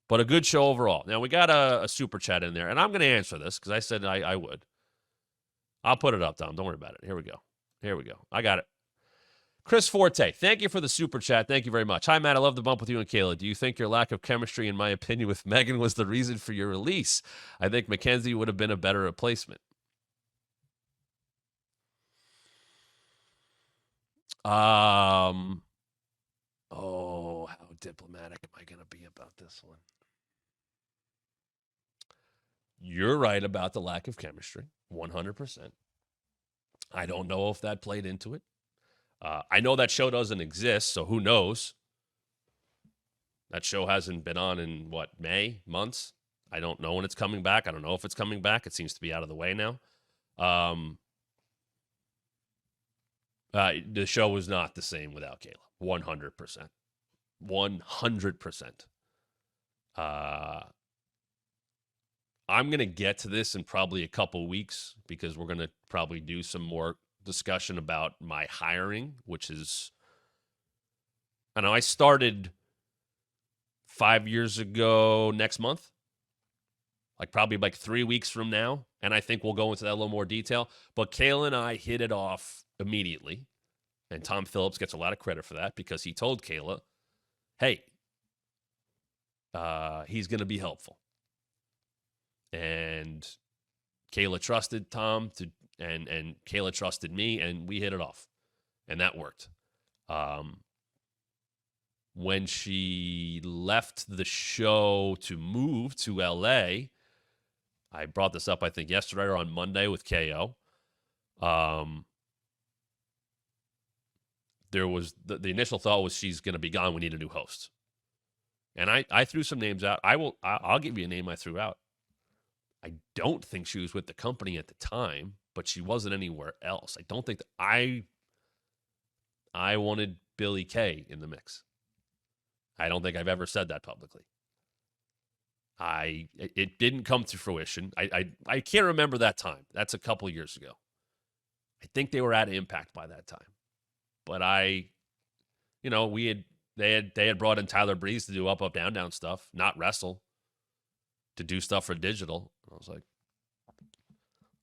But a good show overall. Now, we got a super chat in there, and I'm going to answer this because I said I would. I'll put it up, Tom. Don't worry about it. Here we go. I got it. Chris Forte, thank you for the super chat. Thank you very much. Hi, Matt. I love the bump with you and Kayla. Do you think your lack of chemistry, in my opinion, with Megan was the reason for your release? I think Mackenzie would have been a better replacement. Oh, how diplomatic am I going to be about this one? You're right about the lack of chemistry, 100%. I don't know if that played into it. I know that show doesn't exist, so who knows? That show hasn't been on in, May? Months? I don't know when it's coming back. I don't know if it's coming back. It seems to be out of the way now. The show was not the same without Kayla. 100%. 100%. I'm going to get to this in probably a couple weeks because we're going to probably do some more discussion about my hiring, which is, I know I started 5 years ago next month, probably 3 weeks from now, and I think we'll go into that a little more detail. But Kayla and I hit it off immediately, and Tom Phillips gets a lot of credit for that because he told Kayla, hey, he's going to be helpful. And Kayla trusted Tom and Kayla trusted me, and we hit it off, and that worked. When she left the show to move to LA, I brought this up, I think, yesterday or on Monday with KO. There was the initial thought was she's going to be gone. We need a new host, and I threw some names out. I'll give you a name I threw out. I don't think she was with the company at the time, but she wasn't anywhere else. I don't think that I wanted Billy Kay in the mix. I don't think I've ever said that publicly. It didn't come to fruition. I can't remember that time. That's a couple years ago. I think they were at Impact by that time. But they had brought in Tyler Breeze to do up, down, down stuff, not wrestle, to do stuff for digital. I was like,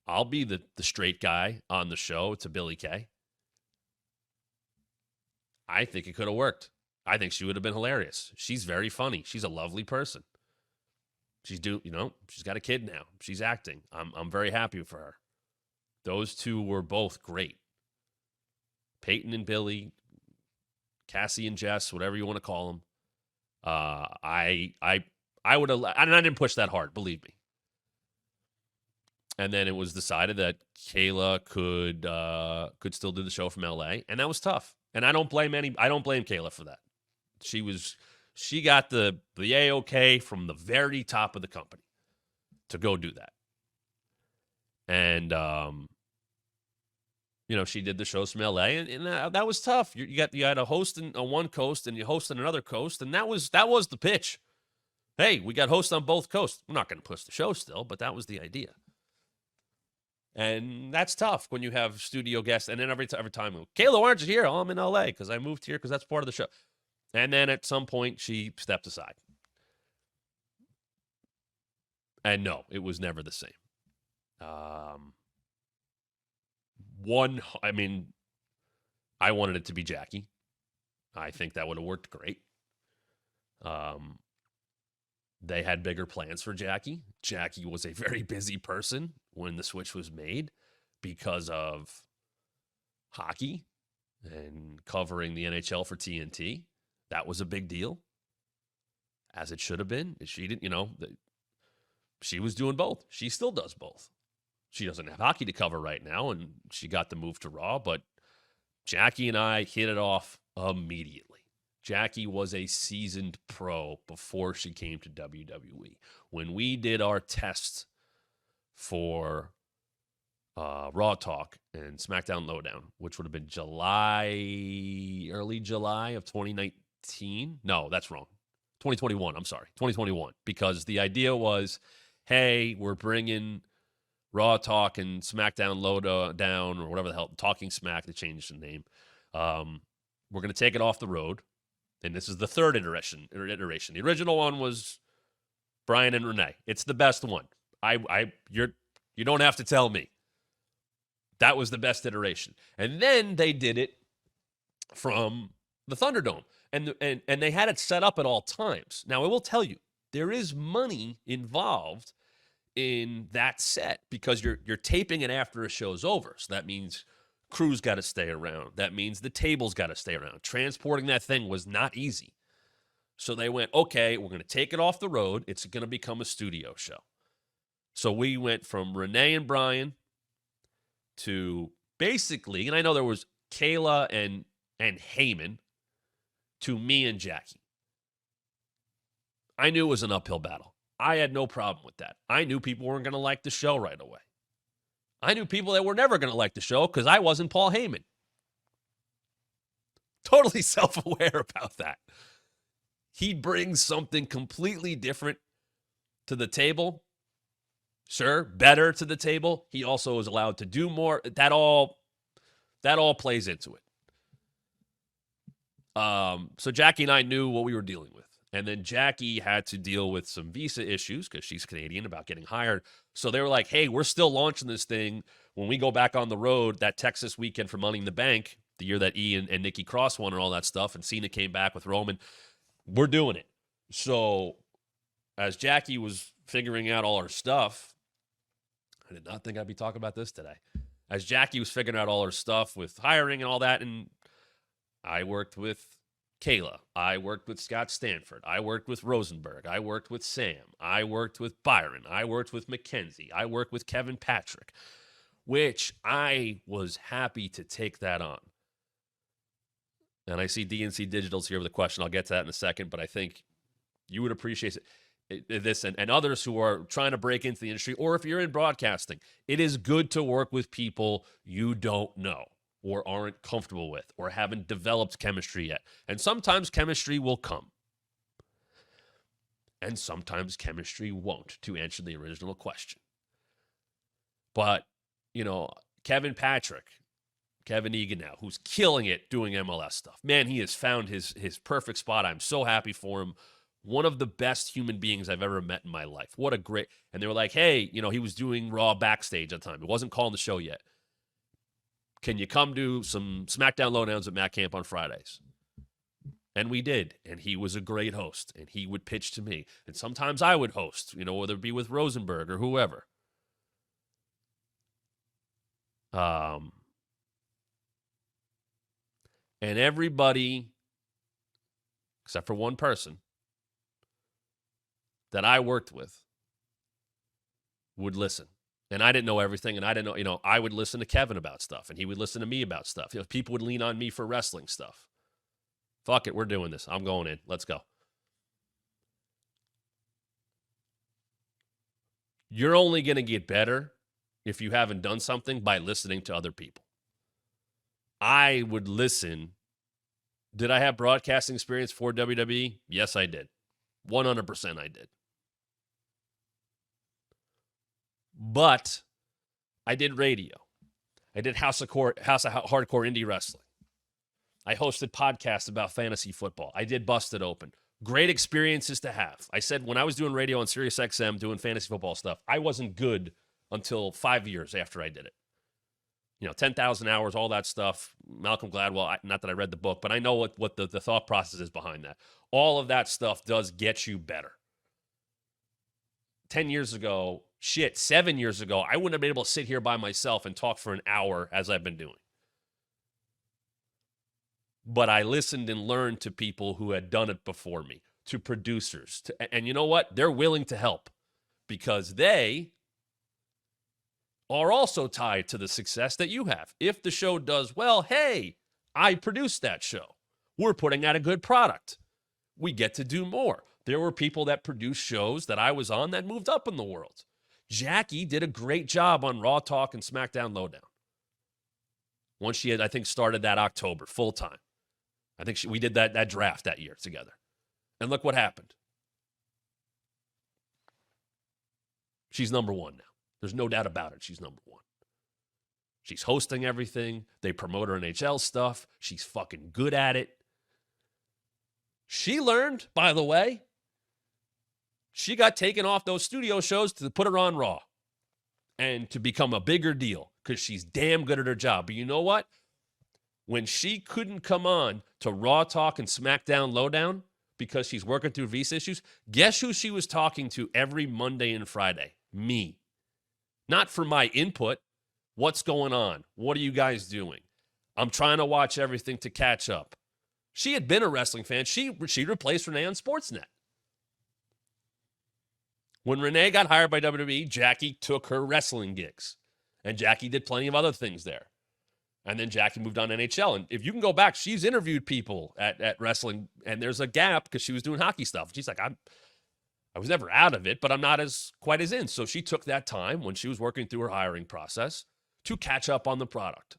I'll be the straight guy on the show to Billy Kay. I think it could have worked. I think she would have been hilarious. She's very funny. She's a lovely person. She's got a kid now. She's acting. I'm very happy for her. Those two were both great. Peyton and Billy, Cassie and Jess, whatever you want to call them. I would have, and I didn't push that hard, believe me. And then it was decided that Kayla could still do the show from LA, and that was tough. And I don't blame Kayla for that. She got the A-OK from the very top of the company to go do that. And she did the shows from LA, and that was tough. You had a host on one coast and you host on another coast, and that was the pitch. Hey, we got hosts on both coasts. We're not going to push the show still, but that was the idea. And that's tough when you have studio guests. And then every time, Kayla, why aren't you here? Oh, I'm in LA because I moved here because that's part of the show. And then at some point, she stepped aside. And no, it was never the same. I wanted it to be Jackie. I think that would have worked great. They had bigger plans for Jackie. Jackie was a very busy person when the switch was made because of hockey and covering the NHL for TNT. That was a big deal, as it should have been. She didn't, she was doing both. She still does both. She doesn't have hockey to cover right now, and she got the move to Raw, but Jackie and I hit it off immediately. Jackie was a seasoned pro before she came to WWE. When we did our tests for Raw Talk and SmackDown Lowdown, which would have been early July of 2019. No, that's wrong. 2021, I'm sorry. 2021. Because the idea was, hey, we're bringing Raw Talk and SmackDown Lowdown, or whatever the hell, Talking Smack, they changed the name. We're going to take it off the road. And this is the third iteration. The original one was Brian and Renee. It's the best one. You don't have to tell me. That was the best iteration. And then they did it from the Thunderdome. And they had it set up at all times. Now, I will tell you, there is money involved in that set because you're taping it after a show's over. So that means crew's got to stay around. That means the table's got to stay around. Transporting that thing was not easy. So they went, okay, we're going to take it off the road. It's going to become a studio show. So we went from Renee and Brian to basically, and I know there was Kayla and Heyman, to me and Jackie. I knew it was an uphill battle. I had no problem with that. I knew people weren't going to like the show right away. I knew people that were never going to like the show because I wasn't Paul Heyman. Totally self-aware about that. He brings something completely different to the table. Sure, better to the table. He also is allowed to do more. That all plays into it. So Jackie and I knew what we were dealing with. And then Jackie had to deal with some visa issues because she's Canadian about getting hired. So they were like, hey, we're still launching this thing. When we go back on the road, that Texas weekend for Money in the Bank, the year that E and Nikki Cross won and all that stuff, and Cena came back with Roman, we're doing it. So as Jackie was figuring out all her stuff, I did not think I'd be talking about this today. As Jackie was figuring out all her stuff with hiring and all that, and I worked with Kayla. I worked with Scott Stanford. I worked with Rosenberg. I worked with Sam. I worked with Byron. I worked with Mackenzie. I worked with Kevin Patrick, which I was happy to take that on. And I see DNC Digital's here with a question. I'll get to that in a second, but I think you would appreciate this and others who are trying to break into the industry, or if you're in broadcasting, it is good to work with people you don't know or aren't comfortable with or haven't developed chemistry yet. And sometimes chemistry will come. And sometimes chemistry won't, to answer the original question. But, Kevin Patrick, Kevin Egan now, who's killing it doing MLS stuff. Man, he has found his perfect spot. I'm so happy for him. One of the best human beings I've ever met in my life. What a great... And they were like, hey, he was doing Raw backstage at the time. He wasn't calling the show yet. Can you come do some SmackDown Lowdowns at Matt Camp on Fridays? And we did. And he was a great host. And he would pitch to me. And sometimes I would host, whether it be with Rosenberg or whoever. And everybody, except for one person, that I worked with would listen. And I didn't know everything, and I didn't know, I would listen to Kevin about stuff, and he would listen to me about stuff. People would lean on me for wrestling stuff. Fuck it, we're doing this. I'm going in. Let's go. You're only going to get better if you haven't done something by listening to other people. I would listen. Did I have broadcasting experience for WWE? Yes, I did. 100% I did. But I did radio. I did House of Hardcore Indie Wrestling. I hosted podcasts about fantasy football. I did Busted Open. Great experiences to have. I said when I was doing radio on Sirius XM doing fantasy football stuff, I wasn't good until 5 years after I did it. 10,000 hours, all that stuff. Malcolm Gladwell, not that I read the book, but I know what the thought process is behind that. All of that stuff does get you better. 10 years ago, 7 years ago, I wouldn't have been able to sit here by myself and talk for an hour as I've been doing. But I listened and learned to people who had done it before me, to producers. And you know what? They're willing to help because they are also tied to the success that you have. If the show does well, hey, I produced that show. We're putting out a good product. We get to do more. There were people that produced shows that I was on that moved up in the world. Jackie did a great job on Raw Talk and SmackDown Lowdown. Once she had, I think, started that October full-time. I think we did that draft that year together. And look what happened. She's number one now. There's no doubt about it. She's number one. She's hosting everything. They promote her NHL stuff. She's fucking good at it. She learned, by the way, She got taken off those studio shows to put her on Raw and to become a bigger deal because she's damn good at her job. But you know what? When she couldn't come on to Raw Talk and SmackDown Lowdown because she's working through visa issues, guess who she was talking to every Monday and Friday? Me. Not for my input. What's going on? What are you guys doing? I'm trying to watch everything to catch up. She had been a wrestling fan. She replaced Renee on Sportsnet. When Renee got hired by WWE, Jackie took her wrestling gigs. And Jackie did plenty of other things there. And then Jackie moved on to NHL. And if you can go back, she's interviewed people at wrestling, and there's a gap because she was doing hockey stuff. She's like, I was never out of it, but I'm not quite as in. So she took that time when she was working through her hiring process to catch up on the product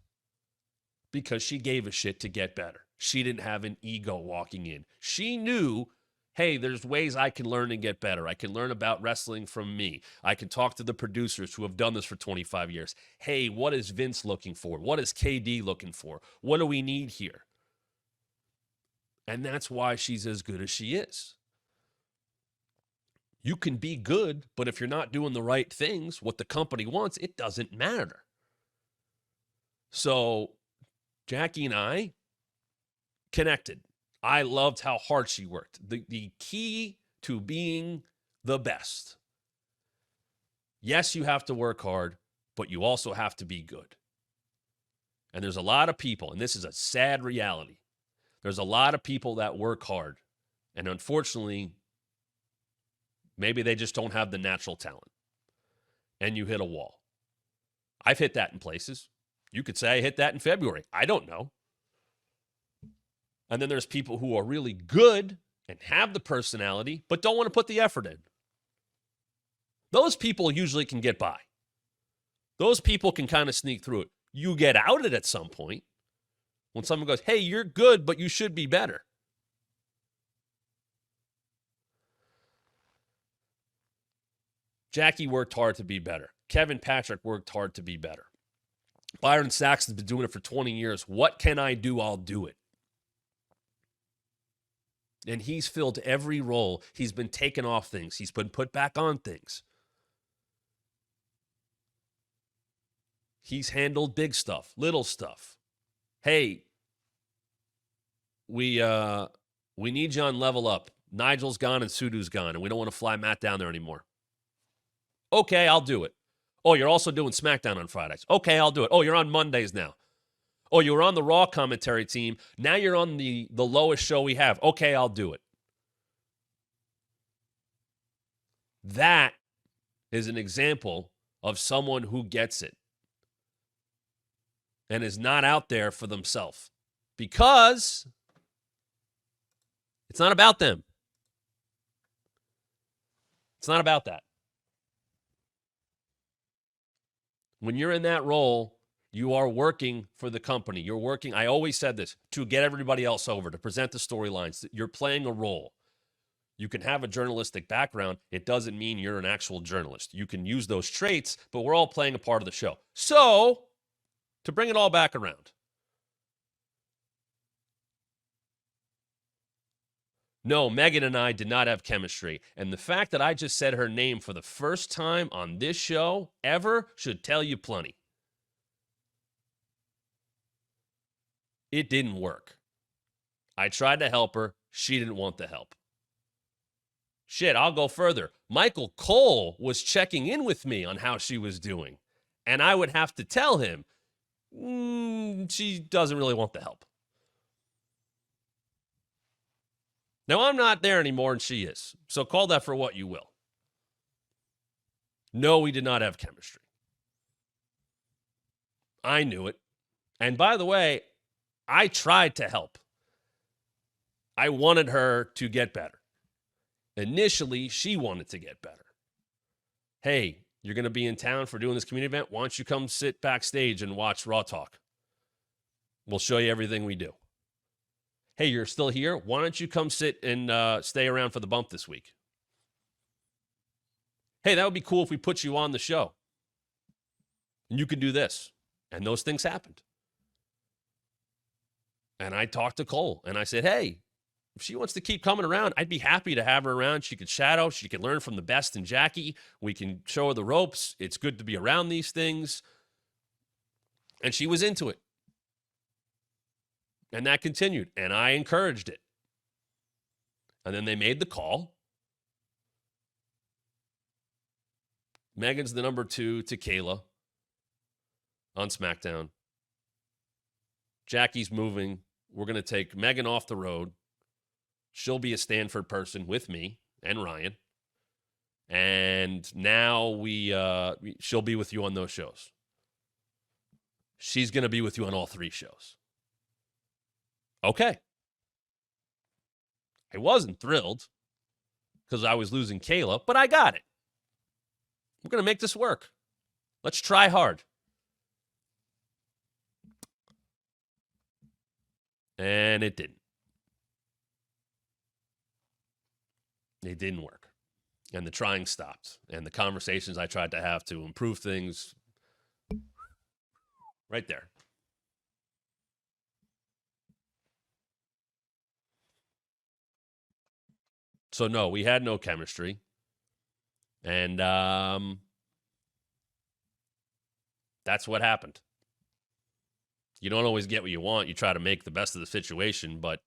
because she gave a shit to get better. She didn't have an ego walking in. She knew, hey, there's ways I can learn and get better. I can learn about wrestling from me. I can talk to the producers who have done this for 25 years. Hey, what is Vince looking for? What is KD looking for? What do we need here? And that's why she's as good as she is. You can be good, but if you're not doing the right things, what the company wants, it doesn't matter. So Jackie and I connected. I loved how hard she worked. The key to being the best. Yes, you have to work hard, but you also have to be good. And there's a lot of people, and this is a sad reality. There's a lot of people that work hard, and unfortunately, maybe they just don't have the natural talent. And you hit a wall. I've hit that in places. You could say I hit that in February. I don't know. And then there's people who are really good and have the personality, but don't want to put the effort in. Those people usually can get by. Those people can kind of sneak through it. You get outed at some point when someone goes, hey, you're good, but you should be better. Jackie worked hard to be better. Kevin Patrick worked hard to be better. Byron Saxton's been doing it for 20 years. What can I do? I'll do it. And he's filled every role. He's been taken off things. He's been put back on things. He's handled big stuff, little stuff. Hey, we need you on Level Up. Nigel's gone and Sudu's gone, and we don't want to fly Matt down there anymore. Okay, I'll do it. Oh, you're also doing SmackDown on Fridays. Okay, I'll do it. Oh, you're on Mondays now. Oh, you were on the Raw commentary team. Now you're on the lowest show we have. Okay, I'll do it. That is an example of someone who gets it and is not out there for themselves because it's not about them. It's not about that. When you're in that role, you are working for the company. You're working, I always said this, to get everybody else over, to present the storylines. You're playing a role. You can have a journalistic background. It doesn't mean you're an actual journalist. You can use those traits, but we're all playing a part of the show. So, to bring it all back around. No, Megan and I did not have chemistry. And the fact that I just said her name for the first time on this show ever should tell you plenty. It didn't work. I tried to help her. She didn't want the help. Shit, I'll go further. Michael Cole was checking in with me on how she was doing. And I would have to tell him, she doesn't really want the help. Now, I'm not there anymore, and she is. So call that for what you will. No, we did not have chemistry. I knew it. And by the way, I tried to help. I wanted her to get better. Initially, she wanted to get better. Hey, you're going to be in town for doing this community event? Why don't you come sit backstage and watch Raw Talk? We'll show you everything we do. Hey, you're still here? Why don't you come sit and stay around for the bump this week? Hey, that would be cool if we put you on the show. And you can do this. And those things happened. And I talked to Cole, and I said, hey, if she wants to keep coming around, I'd be happy to have her around. She could shadow. She could learn from the best in Jackie. We can show her the ropes. It's good to be around these things. And she was into it. And that continued. And I encouraged it. And then they made the call. Megan's the number 2 to Kayla on SmackDown. Jackie's moving. We're going to take Megan off the road. She'll be a Stanford person with me and Ryan. And now she'll be with you on those shows. She's going to be with you on all 3 shows. Okay. I wasn't thrilled because I was losing Kayla, but I got it. We're going to make this work. Let's try hard. And it didn't. It didn't work. And the trying stopped. And the conversations I tried to have to improve things, right there. So, no, we had no chemistry. And that's what happened. You don't always get what you want. You try to make the best of the situation, but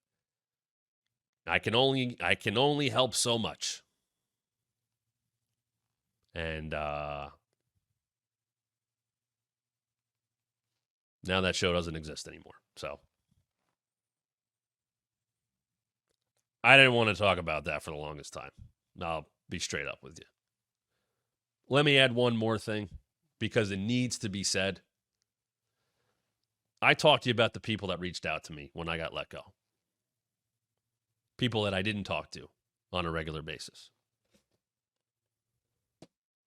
I can only help so much. And now that show doesn't exist anymore. So I didn't want to talk about that for the longest time. I'll be straight up with you. Let me add one more thing because it needs to be said. I talked to you about the people that reached out to me when I got let go. People that I didn't talk to on a regular basis.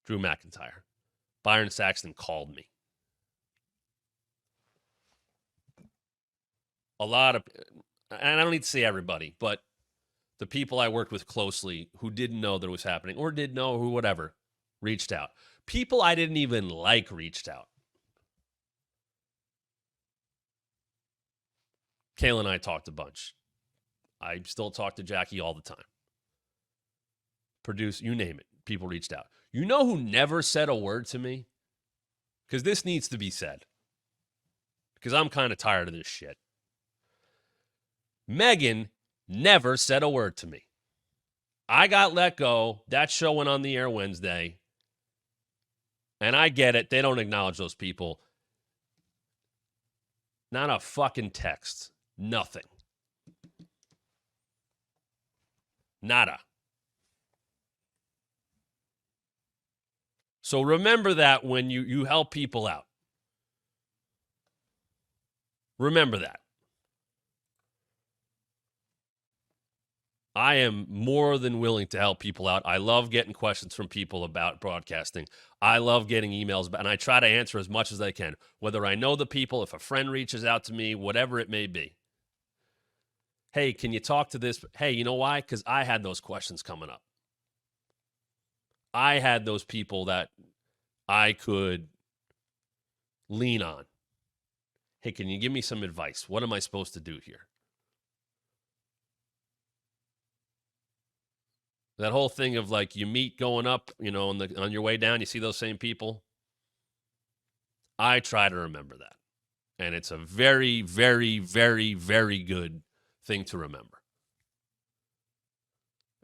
Drew McIntyre. Byron Saxton called me. A lot of, and I don't need to say everybody, but the people I worked with closely who didn't know that it was happening or did know who whatever reached out. People I didn't even like reached out. Kayla and I talked a bunch. I still talk to Jackie all the time. Produce, you name it. People reached out. You know who never said a word to me? Because this needs to be said. Because I'm kind of tired of this shit. Megan never said a word to me. I got let go. That show went on the air Wednesday. And I get it. They don't acknowledge those people. Not a fucking text. Nothing. Nada. So remember that when you help people out. Remember that. I am more than willing to help people out. I love getting questions from people about broadcasting. I love getting emails, and I try to answer as much as I can, whether I know the people, if a friend reaches out to me, whatever it may be. Hey, can you talk to this? Hey, you know why? Because I had those questions coming up. I had those people that I could lean on. Hey, can you give me some advice? What am I supposed to do here? That whole thing of like you meet going up, on your way down, you see those same people. I try to remember that. And it's a very, very, very, very good thing to remember.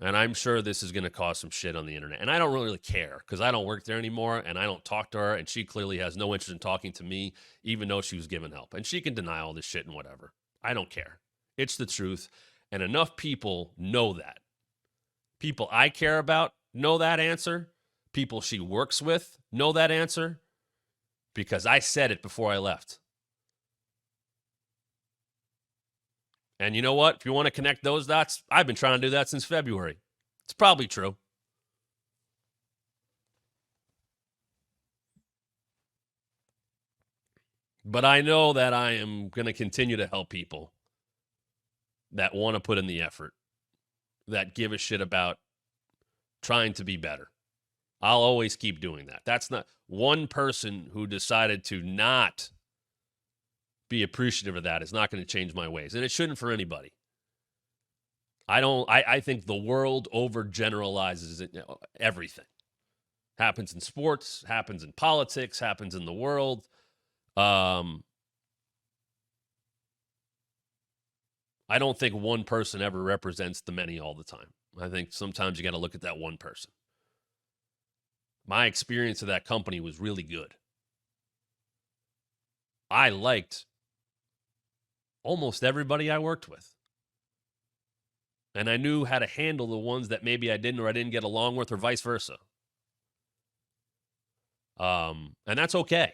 And I'm sure this is going to cause some shit on the internet. And I don't really care because I don't work there anymore and I don't talk to her. And she clearly has no interest in talking to me, even though she was given help. And she can deny all this shit and whatever. I don't care. It's the truth. And enough people know that. People I care about know that answer. People she works with know that answer because I said it before I left. And you know what? If you want to connect those dots, I've been trying to do that since February. It's probably true. But I know that I am going to continue to help people that want to put in the effort, that give a shit about trying to be better. I'll always keep doing that. That's not one person who decided to not be appreciative of that is not going to change my ways. And it shouldn't for anybody. I think the world overgeneralizes it, everything. Happens in sports, happens in politics, happens in the world. I don't think one person ever represents the many all the time. I think sometimes you got to look at that one person. My experience of that company was really good. I liked almost everybody I worked with. And I knew how to handle the ones that maybe I didn't or I didn't get along with, or vice versa. And that's okay.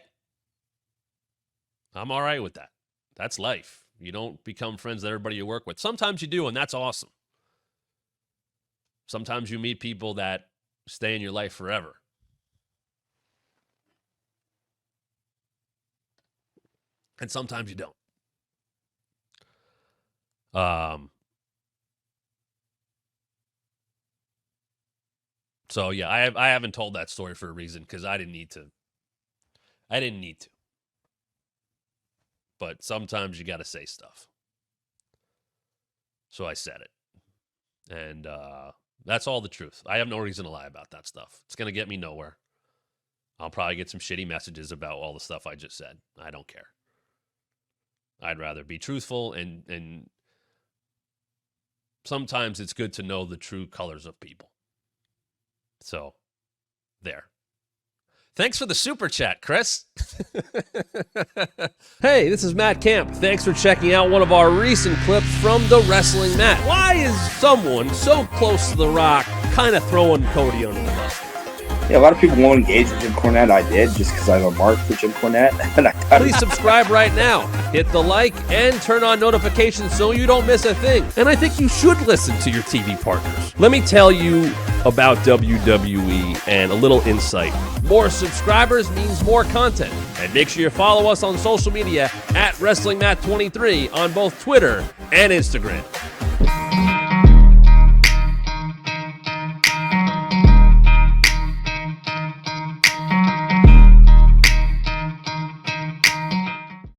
I'm all right with that. That's life. You don't become friends with everybody you work with. Sometimes you do, and that's awesome. Sometimes you meet people that stay in your life forever. And sometimes you don't. So yeah, I haven't told that story for a reason, because I didn't need to. But sometimes you got to say stuff. So I said it. And that's all the truth. I have no reason to lie about that stuff. It's going to get me nowhere. I'll probably get some shitty messages about all the stuff I just said. I don't care. I'd rather be truthful, and sometimes it's good to know the true colors of people. So, there. Thanks for the super chat, Chris. Hey, this is Matt Camp. Thanks for checking out one of our recent clips from the Wrestling Mat. Why is someone so close to The Rock kind of throwing Cody under the bus? Yeah, a lot of people won't engage with Jim Cornette. I did, just because I have a mark for Jim Cornette. And Please subscribe right now. Hit the like and turn on notifications so you don't miss a thing. And I think you should listen to your TV partners. Let me tell you about WWE and a little insight. More subscribers means more content. And make sure you follow us on social media at WrestlingMat23 on both Twitter and Instagram.